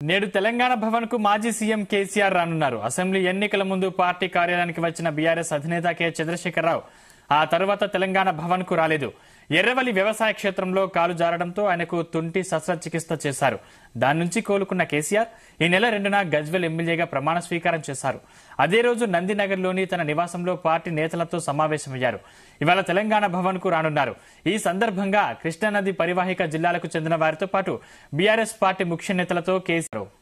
నేడు తెలంగాణ భవన్ కు మాజీ సీఎం కేసీఆర్ రానున్నారు. అసెంబ్లీ ఎన్నికల ముందు పార్టీ కార్యాలయానికి వచ్చిన బీఆర్ఎస్ అధినేత కె చంద్రశేఖరరావు ఆ తర్వాత తెలంగాణ భవన్ కు రాలేదు. ఎర్రవల్లి వ్యవసాయ క్షేత్రంలో కాలు జారడంతో ఆయనకు తుంటి శస్త్రచికిత్స చేశారు. దాని నుంచి కోలుకున్న కేసీఆర్ ఈ నెల 2న గజ్వెల్ ఎమ్మెల్యేగా ప్రమాణ స్వీకారం చేశారు. అదే రోజు నందినగర్లోని తన నివాసంలో పార్టీ నేతలతో సమావేశమయ్యారు. ఇవాళ తెలంగాణ భవన్ కు రానున్నారు. ఈ సందర్భంగా కృష్ణానది పరివాహిక జిల్లాలకు చెందిన వారితో పాటు బీఆర్ఎస్ పార్టీ ముఖ్య నేతలతో కేసీఆర్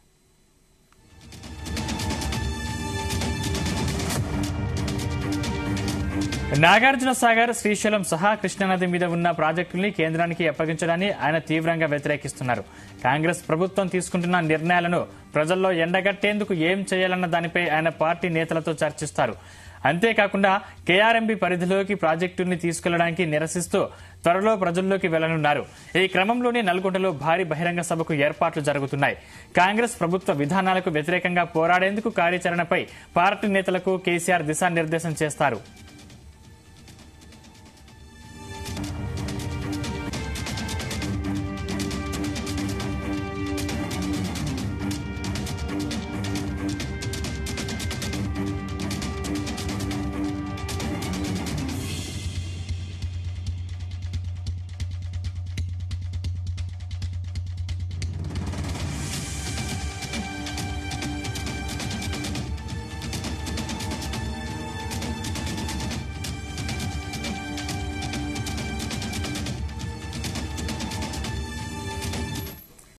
నాగార్జున సాగర్, శ్రీశైలం సహా కృష్ణానది మీద ఉన్న ప్రాజెక్టుల్ని కేంద్రానికి అప్పగించడాన్ని ఆయన తీవ్రంగా వ్యతిరేకిస్తున్నారు. కాంగ్రెస్ ప్రభుత్వం తీసుకుంటున్న నిర్ణయాలను ప్రజల్లో ఎండగట్టేందుకు ఏం చేయాలన్న దానిపై ఆయన పార్టీ నేతలతో చర్చిస్తారు. అంతేకాకుండా కేఆర్ఎంబీ పరిధిలోకి ప్రాజెక్టుల్ని తీసుకెళ్లడానికి నిరసిస్తూ త్వరలో ప్రజల్లోకి వెళ్లనున్నారు. ఈ క్రమంలోనే నల్గొండలో భారీ బహిరంగ సభకు ఏర్పాట్లు జరుగుతున్నాయి. కాంగ్రెస్ ప్రభుత్వ విధానాలకు వ్యతిరేకంగా పోరాడేందుకు కార్యాచరణపై పార్టీ నేతలకు కేసీఆర్ దిశానిర్దేశం చేస్తారు.